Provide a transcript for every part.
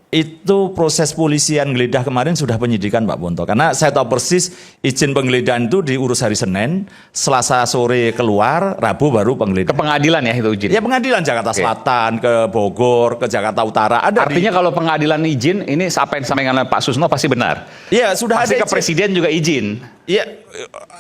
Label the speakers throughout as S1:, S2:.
S1: Itu proses polisian geledah kemarin sudah penyidikan Pak Ponto. Karena saya tahu persis izin penggeledahan itu diurus hari Senin, Selasa sore keluar, Rabu baru
S2: Ke
S1: penggeledahan.
S2: pengadilan ya itu izin?
S1: Ya pengadilan Jakarta
S2: Oke.
S1: Selatan, ke Bogor, ke Jakarta Utara. Ada
S2: Artinya kalau pengadilan izin, ini apa yang disampaikan oleh Pak Susno pasti benar?
S1: ya sudah
S2: Pasti
S1: ada
S2: ke
S1: izin.
S2: presiden juga izin.
S1: Iya,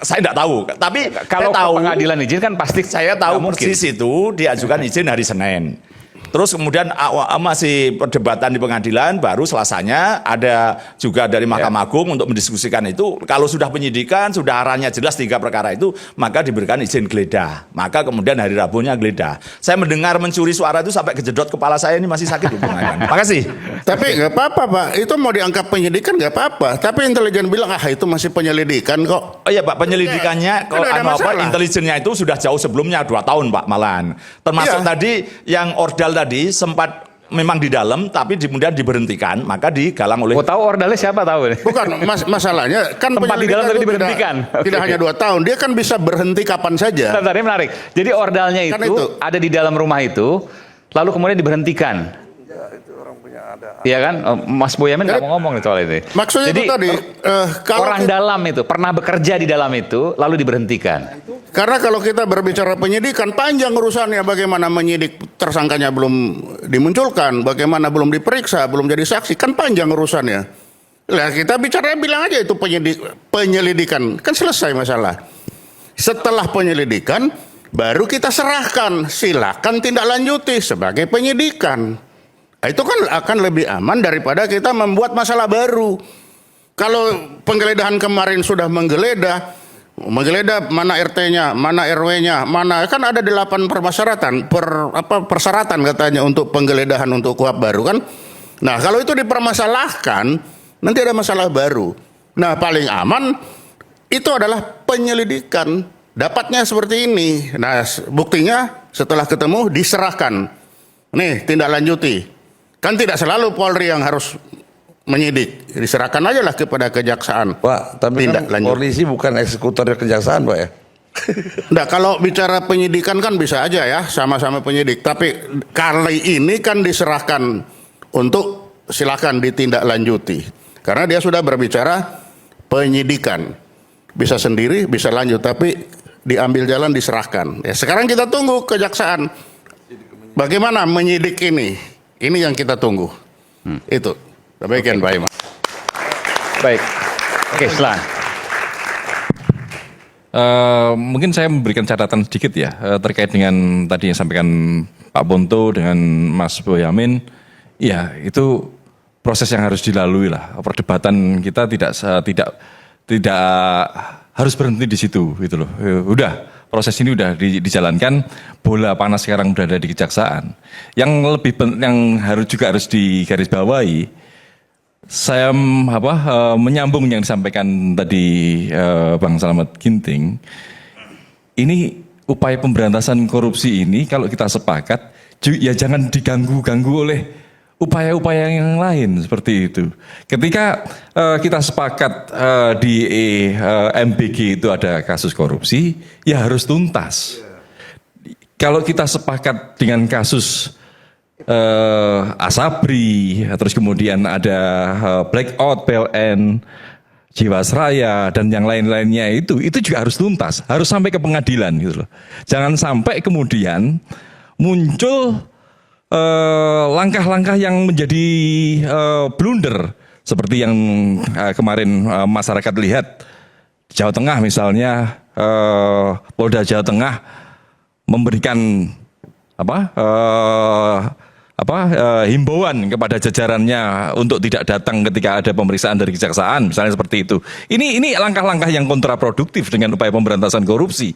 S1: saya tidak tahu. Tapi
S2: Kalau
S1: saya tahu,
S2: ke pengadilan izin kan pasti
S1: saya tahu
S2: nggak mungkin.
S1: persis itu diajukan izin hari Senin. Terus kemudian masih perdebatan di pengadilan, baru Selasanya ada juga dari Mahkamah Agung untuk mendiskusikan itu. Kalau sudah penyidikan, sudah arahnya jelas 3 perkara itu, maka diberikan izin geledah. Maka kemudian hari Rabunya geledah. Saya mendengar mencuri suara itu sampai kejedot kepala saya ini masih sakit hubungannya. Makasih.
S3: Tapi nggak apa-apa Pak, itu mau dianggap penyidikan nggak apa-apa. Tapi intelijen bilang itu masih penyelidikan kok.
S1: Oh iya Pak, penyelidikannya
S3: Kan ada masalah.
S1: intelijennya itu sudah jauh sebelumnya 2 tahun Pak malahan. Termasuk
S3: Iya.
S1: tadi yang ordal tadi sempat memang di dalam tapi kemudian diberhentikan, maka digalang oleh
S2: Mau tahu ordalnya siapa tahu nih?
S3: Bukan masalahnya kan
S2: Tempat di dalam tapi
S3: penyelidikan itu
S2: diberhentikan.
S3: Tidak
S2: Oke.
S3: hanya 2 tahun, dia kan bisa berhenti kapan saja.
S2: Bentar, ini menarik. Jadi ordalnya
S3: Kan
S2: itu
S3: itu.
S2: ada di dalam rumah itu, lalu kemudian diberhentikan. Iya kan? Oh, Mas Boyamin nggak mau ngomong nih soal itu.
S3: Maksudnya
S2: Jadi
S3: itu tadi, kalau
S2: orang dalam itu pernah bekerja di dalam itu, lalu diberhentikan.
S3: karena kalau kita berbicara penyidikan panjang urusannya, bagaimana menyidik tersangkanya belum dimunculkan, bagaimana belum diperiksa, belum jadi saksi, kan panjang urusannya. Lah kita bicara bilang aja itu penyelidikan, kan selesai masalah. Setelah penyelidikan baru kita serahkan, silakan tindak lanjuti sebagai penyidikan. Nah, itu kan akan lebih aman daripada kita membuat masalah baru. Kalau penggeledahan kemarin sudah menggeledah mana RT-nya, mana RW-nya, mana kan ada 8 persyaratan katanya untuk penggeledahan untuk KUHP baru kan. Nah, kalau itu dipermasalahkan, nanti ada masalah baru. Nah, paling aman itu adalah penyelidikan. Dapatnya seperti ini. Nah, buktinya setelah ketemu diserahkan. Nih, tindak lanjuti. Kan tidak selalu Polri yang harus menyidik. Diserahkan aja lah kepada kejaksaan.
S4: Pak, tapi
S3: Tindak
S4: kan
S3: lanjut.
S4: polisi bukan eksekutor kejaksaan, Pak ya.
S3: Nah, kalau bicara penyidikan kan bisa aja ya, sama-sama penyidik. Tapi kali ini kan diserahkan untuk silakan ditindaklanjuti. Karena dia sudah berbicara penyidikan. Bisa sendiri, bisa lanjut, tapi diambil jalan diserahkan. Ya, sekarang kita tunggu kejaksaan. Bagaimana menyidik ini? Ini yang kita tunggu. Itu. Demikian Pak Imam.
S2: Baik. Oke, silakan.
S5: Mungkin saya memberikan catatan sedikit ya terkait dengan tadi yang sampaikan Pak Ponto dengan Mas Boyamin. Ya itu proses yang harus dilalui lah. Perdebatan kita tidak harus berhenti di situ gitu loh. Udah proses ini udah dijalankan. Bola panas sekarang berada di kejaksaan. Yang lebih yang harus digarisbawahi. Saya menyambung yang disampaikan tadi Bang Slamet Ginting. Ini upaya pemberantasan korupsi ini kalau kita sepakat ya jangan diganggu-ganggu oleh upaya-upaya yang lain seperti itu. Ketika kita sepakat di MBG itu ada kasus korupsi, ya harus tuntas. Kalau kita sepakat dengan kasus Asabri, terus kemudian ada blackout PLN, Jiwasraya dan yang lain-lainnya itu juga harus tuntas, harus sampai ke pengadilan gitu loh. Jangan sampai kemudian muncul langkah-langkah yang menjadi blunder seperti yang kemarin masyarakat lihat Jawa Tengah misalnya, Polda Jawa Tengah memberikan himbauan kepada jajarannya untuk tidak datang ketika ada pemeriksaan dari kejaksaan, misalnya seperti itu. Ini langkah-langkah yang kontraproduktif dengan upaya pemberantasan korupsi.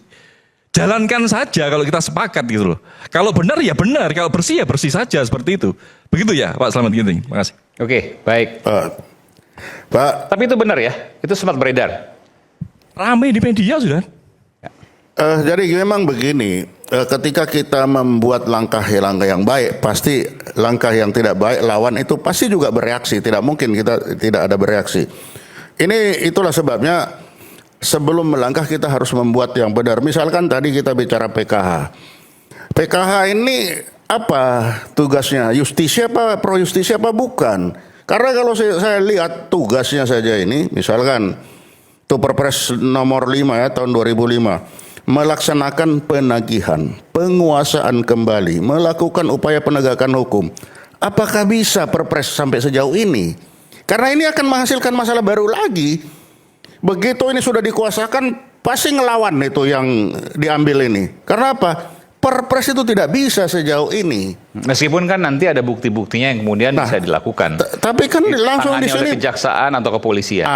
S5: Jalankan saja kalau kita sepakat gitu loh. Kalau benar ya benar, kalau bersih ya bersih saja seperti itu. Begitu ya Pak Slamet Ginting. Terima kasih.
S2: Oke, baik.
S3: Pak,
S2: Tapi itu benar ya? Itu sempat beredar.
S5: Ramai di media sudah.
S3: jadi memang begini, ketika kita membuat langkah-langkah yang baik, pasti langkah yang tidak baik lawan itu pasti juga bereaksi. Tidak mungkin kita tidak ada bereaksi. Itulah sebabnya sebelum melangkah kita harus membuat yang benar. Misalkan tadi kita bicara PKH. PKH ini apa tugasnya? Justisia apa, pro justisia apa bukan? Karena kalau saya lihat tugasnya saja ini, misalkan itu Perpres nomor 5 ya tahun 2005, melaksanakan penagihan, penguasaan kembali, melakukan upaya penegakan hukum. Apakah bisa Perpres sampai sejauh ini? Karena ini akan menghasilkan masalah baru lagi. Begitu ini sudah dikuasakan, pasti ngelawan itu yang diambil ini. Karena apa? Perpres itu tidak bisa sejauh ini.
S2: Meskipun kan nanti ada bukti-buktinya yang kemudian bisa dilakukan.
S3: Tapi kan langsung di
S2: Ditangani oleh
S3: sini.
S2: kejaksaan atau kepolisian.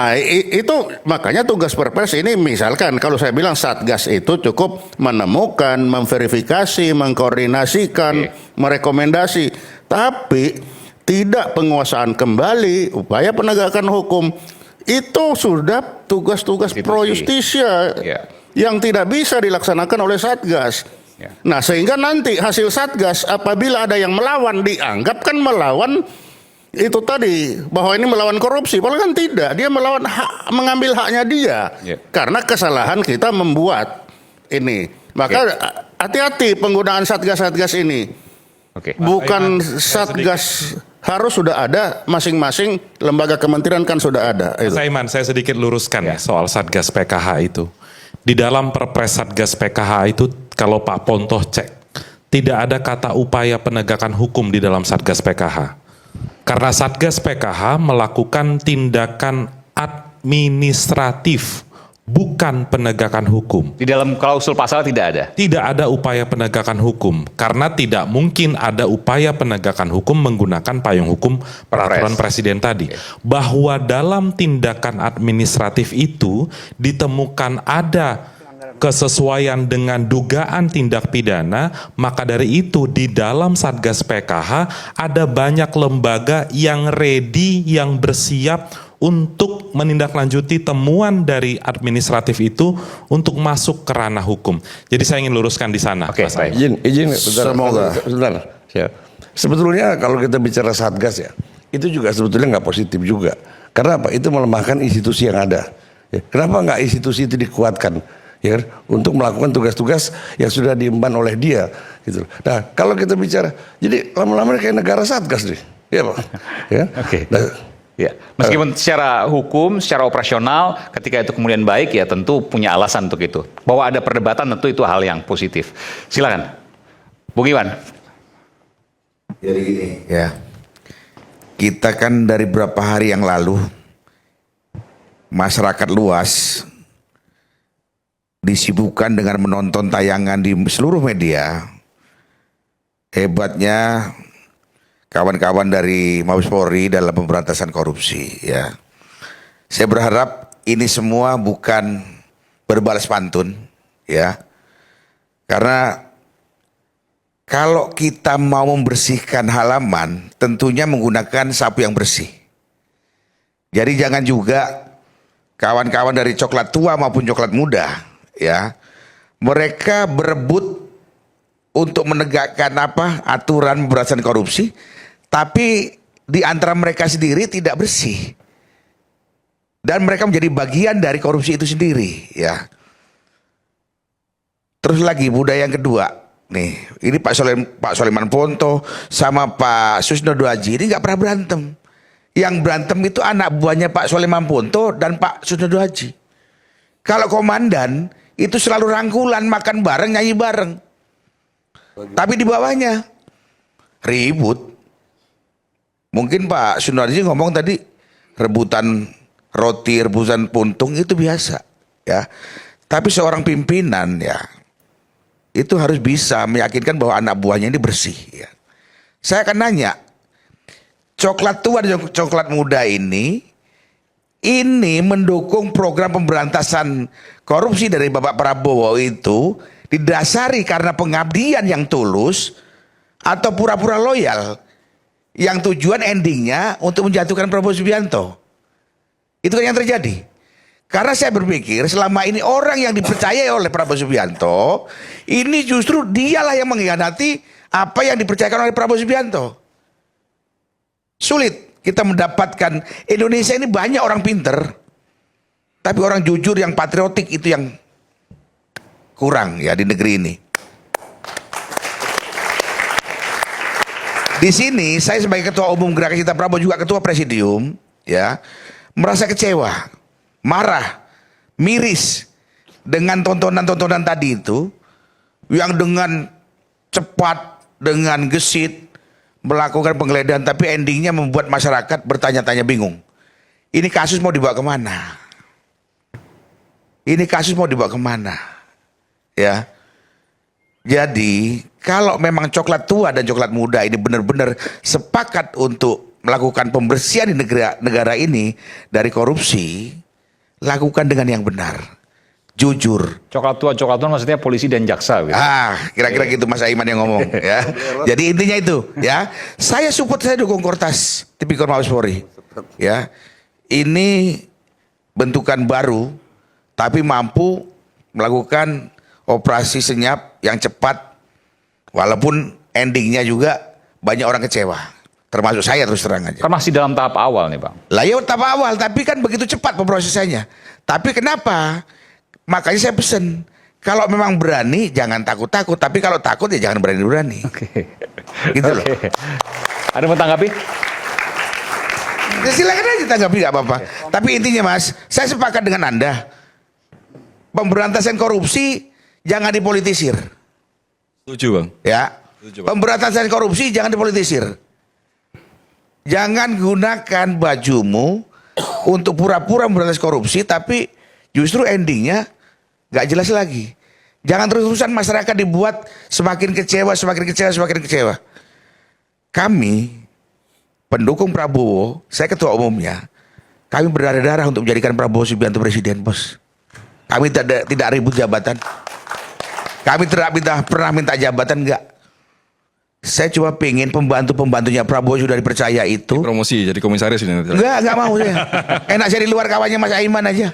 S3: Itu makanya tugas Perpres ini, misalkan kalau saya bilang Satgas itu cukup menemukan, memverifikasi, mengkoordinasikan, merekomendasi, tapi tidak penguasaan kembali, upaya penegakan hukum. Itu sudah tugas-tugas pro justisia yang tidak bisa dilaksanakan oleh Satgas. Nah, sehingga nanti hasil Satgas apabila ada yang melawan, dianggap kan melawan itu tadi, bahwa ini melawan korupsi. Padahal kan tidak, dia melawan hak, mengambil haknya dia. Karena kesalahan kita membuat ini. Maka hati-hati penggunaan Satgas-Satgas ini. Bukan Satgas, harus sudah ada, masing-masing lembaga kementerian kan sudah ada.
S6: Mas Aiman, saya sedikit luruskan soal Satgas PKH itu. Di dalam Perpres Satgas PKH itu, kalau Pak Pontoh cek, tidak ada kata upaya penegakan hukum di dalam Satgas PKH. Karena Satgas PKH melakukan tindakan administratif, bukan penegakan hukum.
S2: Di dalam klausul pasal tidak ada?
S6: Tidak ada upaya penegakan hukum, karena tidak mungkin ada upaya penegakan hukum menggunakan payung hukum peraturan presiden tadi. Bahwa dalam tindakan administratif itu ditemukan ada kesesuaian dengan dugaan tindak pidana, maka dari itu di dalam Satgas PKH ada banyak lembaga yang ready, yang bersiap untuk menindaklanjuti temuan dari administratif itu untuk masuk ke ranah hukum. Jadi saya ingin luruskan di sana.
S4: Izin semoga. Sebentar. Ya. Sebetulnya kalau kita bicara Satgas ya, itu juga sebetulnya nggak positif juga. Karena apa? Itu melemahkan institusi yang ada. Ya. Kenapa nggak institusi itu dikuatkan? Ya, untuk melakukan tugas-tugas yang sudah diemban oleh dia gitu. Nah, kalau kita bicara, jadi lama-lama kayak negara Satgas nih, ya Pak. Ya. Nah,
S2: ya, meskipun secara hukum, secara operasional, ketika itu kemudian baik, ya tentu punya alasan untuk itu. Bahwa ada perdebatan tentu itu hal yang positif. Silakan, Bung Iwan.
S7: Jadi gini, ya, kita kan dari beberapa hari yang lalu masyarakat luas disibukkan dengan menonton tayangan di seluruh media. Hebatnya kawan-kawan dari Mabes Polri dalam pemberantasan korupsi, ya. Saya berharap ini semua bukan berbalas pantun, ya. Karena kalau kita mau membersihkan halaman, tentunya menggunakan sapu yang bersih. Jadi jangan juga kawan-kawan dari coklat tua maupun coklat muda, ya, mereka berebut untuk menegakkan aturan pemberantasan korupsi, tapi di antara mereka sendiri tidak bersih, dan mereka menjadi bagian dari korupsi itu sendiri, ya. Terus lagi budaya yang kedua, nih, ini Pak Soleman Ponto sama Pak Susno Duaji ini nggak pernah berantem. Yang berantem itu anak buahnya Pak Soleman Ponto dan Pak Susno Duaji. Kalau komandan itu selalu rangkulan, makan bareng, nyanyi bareng. Tapi di bawahnya ribut. Mungkin Pak Sunarji ngomong tadi rebutan roti, rebutan puntung itu biasa, ya. Tapi seorang pimpinan, ya, itu harus bisa meyakinkan bahwa anak buahnya ini bersih, ya. Saya akan nanya, coklat tua dan coklat muda ini mendukung program pemberantasan korupsi dari Bapak Prabowo itu didasari karena pengabdian yang tulus atau pura-pura loyal yang tujuan endingnya untuk menjatuhkan Prabowo Subianto. Itu kan yang terjadi. Karena saya berpikir selama ini orang yang dipercayai oleh Prabowo Subianto ini justru dialah yang mengkhianati apa yang dipercayakan oleh Prabowo Subianto. Sulit kita mendapatkan, Indonesia ini banyak orang pinter, tapi orang jujur yang patriotik itu yang kurang, ya, di negeri ini. Di sini saya sebagai ketua umum Gerakan Cinta Prabowo juga ketua presidium, ya, merasa kecewa, marah, miris dengan tontonan-tontonan tadi itu yang dengan cepat, dengan gesit melakukan penggeledahan, tapi endingnya membuat masyarakat bertanya-tanya bingung. Ini kasus mau dibawa kemana? Ini kasus mau dibawa kemana? Ya. Jadi kalau memang coklat tua dan coklat muda ini benar-benar sepakat untuk melakukan pembersihan di negara ini dari korupsi, lakukan dengan yang benar, jujur.
S2: Coklat tua maksudnya polisi dan jaksa. Gitu.
S7: Kira-kira gitu Mas Aiman yang ngomong ya. Jadi intinya itu ya. Saya support, saya dukung Kortas Tipikor Mabes Polri. Ya. Ini bentukan baru tapi mampu melakukan operasi senyap yang cepat, walaupun endingnya juga banyak orang kecewa, termasuk saya terus terang aja.
S2: Kan masih dalam tahap awal nih Bang.
S7: Lah ya tahap awal, tapi kan begitu cepat pemrosesannya. Tapi kenapa? Makanya saya pesen, kalau memang berani jangan takut-takut, tapi kalau takut ya jangan berani-berani.
S2: Oke.
S7: Gitu loh.
S2: Ada mau tanggapi?
S7: Ya, silakan aja tanggapi, nggak apa-apa. Tapi intinya Mas, saya sepakat dengan Anda. Pemberantasan korupsi jangan dipolitisir.
S5: Setuju Bang.
S7: Ya.
S5: Setuju, Pak.
S7: Pemberantasan korupsi jangan dipolitisir. Jangan gunakan bajumu untuk pura-pura memberantas korupsi, tapi justru endingnya nggak jelas lagi. Jangan terus-terusan masyarakat dibuat semakin kecewa, semakin kecewa, semakin kecewa. Kami pendukung Prabowo, saya ketua umumnya, kami berdarah-darah untuk menjadikan Prabowo Subianto presiden, bos. Kami tidak ribut jabatan. Kami tidak pernah minta jabatan, enggak. Saya cuma pengen pembantu-pembantunya Prabowo sudah dipercaya itu.
S5: Promosi jadi komisaris ini.
S7: Enggak mau saya. Enak saya di luar kawannya Mas Aiman aja.